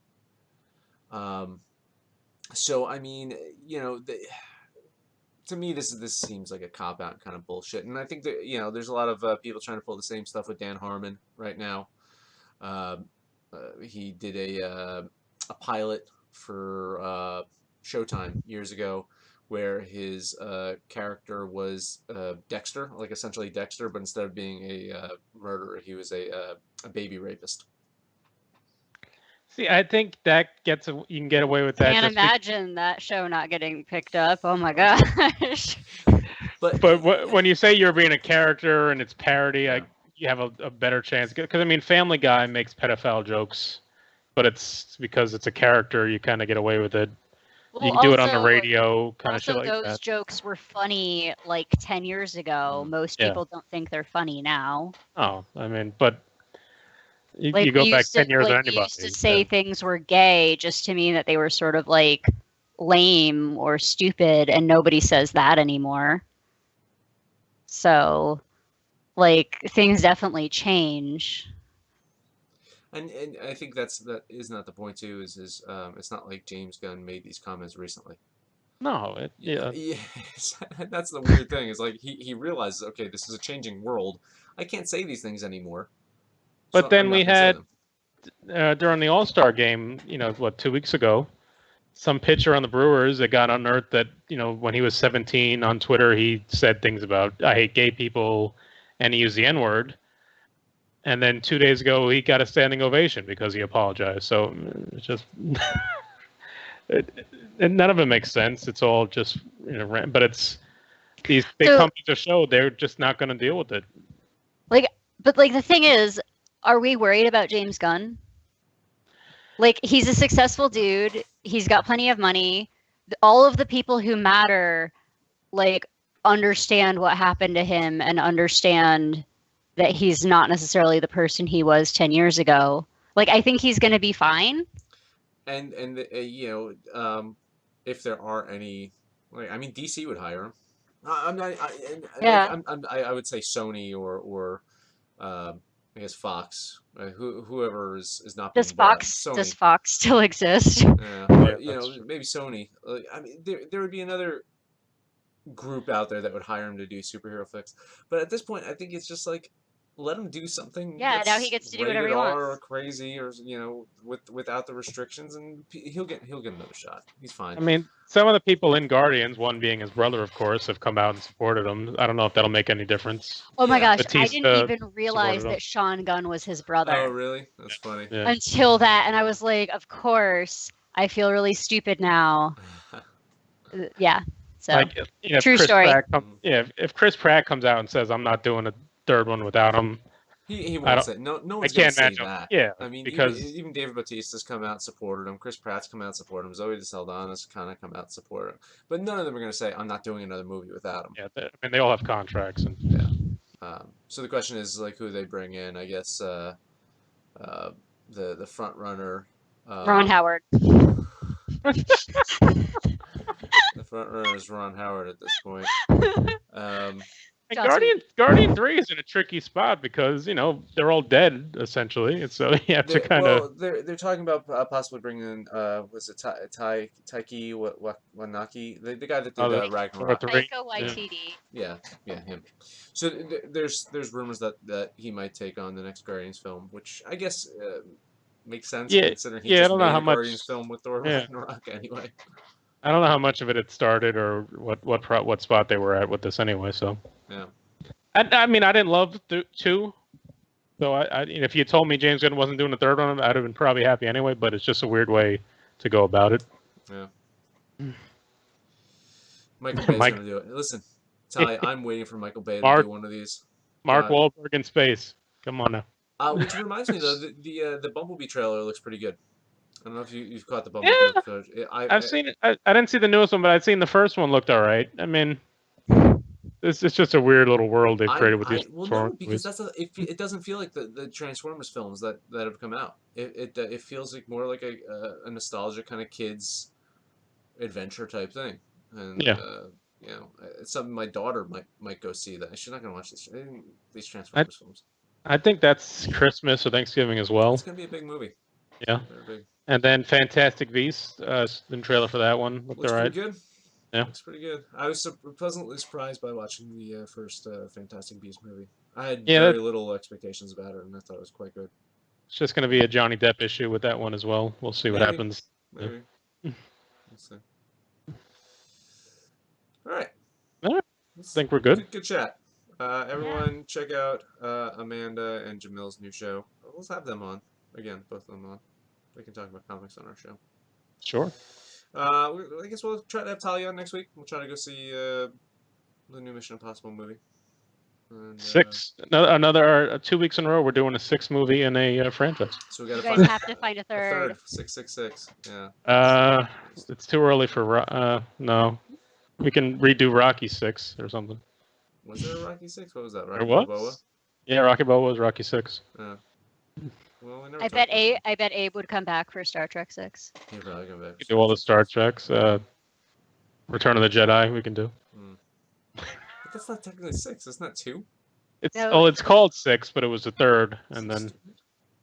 So I mean, you know, to me, this seems like a cop out kind of bullshit, and I think that, you know, there's a lot of people trying to pull the same stuff with Dan Harmon right now. He did a pilot for Showtime years ago, where his character was Dexter, like essentially Dexter, but instead of being a murderer, he was a baby rapist. See, I think that you can get away with that. Can't imagine that show not getting picked up. Oh my gosh. But when you say you're being a character and it's parody, Yeah. you have a better chance. Because I mean, Family Guy makes pedophile jokes, but it's because it's a character, you kind of get away with it. Well, you can do it on the radio, kind of shit like those that. jokes were funny like 10 years ago. Most people don't think they're funny now. Oh, I mean, but you Like, go back 10 years like, on anybody. we used to say things were gay just to mean that they were sort of like lame or stupid, and nobody says that anymore. So, like, things definitely change. And I think that is not the point too. Is it's not like James Gunn made these comments recently. No, Yeah, that's the weird thing. Is like he realizes, okay, this is a changing world. I can't say these things anymore. But so then we had during the All-Star game, 2 weeks ago, some pitcher on the Brewers that got unearthed that, when he was 17 on Twitter, he said things about, I hate gay people, and he used the N-word. And then 2 days ago, he got a standing ovation because he apologized. So it's just, none of it makes sense. It's all just, but it's these big companies are show they're just not going to deal with it. But the thing is, are we worried about James Gunn? Like, he's a successful dude. He's got plenty of money. All of the people who matter, like, understand what happened to him and understand that he's not necessarily the person he was 10 years ago. Like, I think he's going to be fine. And if there are any, like, I mean, DC would hire him. I'm not. I would say Sony or I guess Fox. Whoever is not. Does Fox still exist? Yeah, but, maybe Sony. I mean, there would be another group out there that would hire him to do superhero flicks. But at this point, I think it's just like, let him do something. Yeah, now he gets to do whatever he wants. Or crazy, or without the restrictions, and he'll get another shot. He's fine. I mean, some of the people in Guardians, one being his brother, of course, have come out and supported him. I don't know if that'll make any difference. Oh my gosh, I didn't even realize that Sean Gunn was his brother. Oh really? That's funny. Yeah. Until that, and I was like, of course. I feel really stupid now. Yeah. So true story. If Chris Pratt comes out and says, "I'm not doing a third one without him," he won't say. No one's gonna say that. Yeah, I mean, because even David Bautista's come out and supported him. Chris Pratt's come out and supported him. Zoe Saldana's kind of come out and supported him. But none of them are gonna say, "I'm not doing another movie without him." Yeah, I mean, they all have contracts and so the question is, like, who they bring in. I guess the front runner. Ron Howard. The front runner is Ron Howard at this point. Guardian 3 is in a tricky spot because they're all dead essentially, and so you have to kind of. Well, they're talking about possibly bringing in was it Taiki Wanaki, the guy that did Ragnarok. Taika Waititi. Yeah, him. So there's rumors that he might take on the next Guardians film, which I guess makes sense considering he just made a Guardians film with Thor Ragnarok anyway. I don't know how much of it had started or what spot they were at with this anyway. So yeah, I mean, I didn't love 2. So if you told me James Gunn wasn't doing the third one, I'd have been probably happy anyway. But it's just a weird way to go about it. Yeah. Michael Bay's gonna do it. Listen, Ty, I'm waiting for Michael Bay to do one of these. Mark Wahlberg in space. Come on now. Which reminds me though, the Bumblebee trailer looks pretty good. I don't know if you've caught the Bumblebee. Yeah, I've seen it. I didn't see the newest one, but I'd seen the first one looked all right. I mean, It's just a weird little world they've created with these Well, no, Transformers because movies. it doesn't feel like the Transformers films that have come out. It feels like more like a nostalgia kind of kids adventure type thing, and Yeah. you know, it's something my daughter might go see. That she's not gonna watch these I Transformers films. I think that's Christmas or Thanksgiving as well. It's gonna be a big movie. Yeah. Very big. And then Fantastic Beasts, the trailer for that one looked Looks alright. pretty good. Yeah. Looks pretty good. I was pleasantly surprised by watching the first Fantastic Beasts movie. I had very little expectations about it, and I thought it was quite good. It's just going to be a Johnny Depp issue with that one as well. We'll see what happens. Maybe. Yeah. We'll see. All right. All right. I think we're good. Good chat. Everyone, check out Amanda and Jamil's new show. Let's have them on again. Both of them on. We can talk about comics on our show. Sure. I guess we'll try to have Talia on next week. We'll try to go see the new Mission Impossible movie. And, 6. Another 2 weeks in a row. We're doing a 6 movie in a franchise. So we got you guys have to find a third. 666. Yeah. It's too early for no. We can redo Rocky 6 or something. Was there a Rocky 6? What was that? Rocky There was. Balboa? Yeah, Rocky Balboa was Rocky 6. Well, we never I bet Abe would come back for Star Trek 6. He'd probably come back. We can do all the Star Treks. Return of the Jedi. We can do. But that's not technically 6. Isn't that 2? It's called 6, but it was the third, and then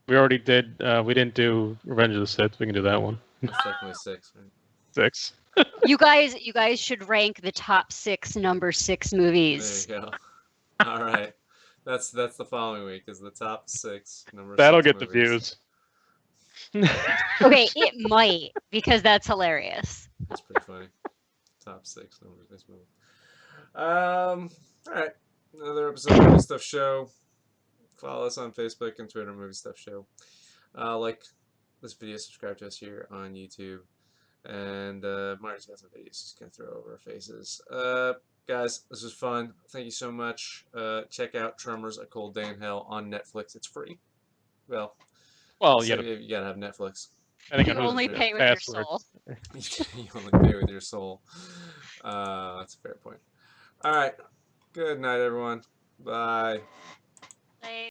we already did. We didn't do Revenge of the Sith. We can do that one. It's technically 6. Right? 6. You guys should rank the top 6 number 6 movies. There you go. All right. That's the following week is the top 6 number. That'll 6 get the movies. views. Okay, it might because that's hilarious. That's pretty funny. Top 6 number 6 movies. All right. Another episode of Movie Stuff Show. Follow us on Facebook and Twitter, Movie Stuff Show. Like this video, subscribe to us here on YouTube. And Marty's got some videos he's going to throw over our faces. Guys, this was fun. Thank you so much. Check out Tremors, A Cold Day in Hell on Netflix. It's free. Well, you gotta have Netflix. You only pay with your soul. You only pay with your soul. That's a fair point. All right. Good night, everyone. Bye. Bye.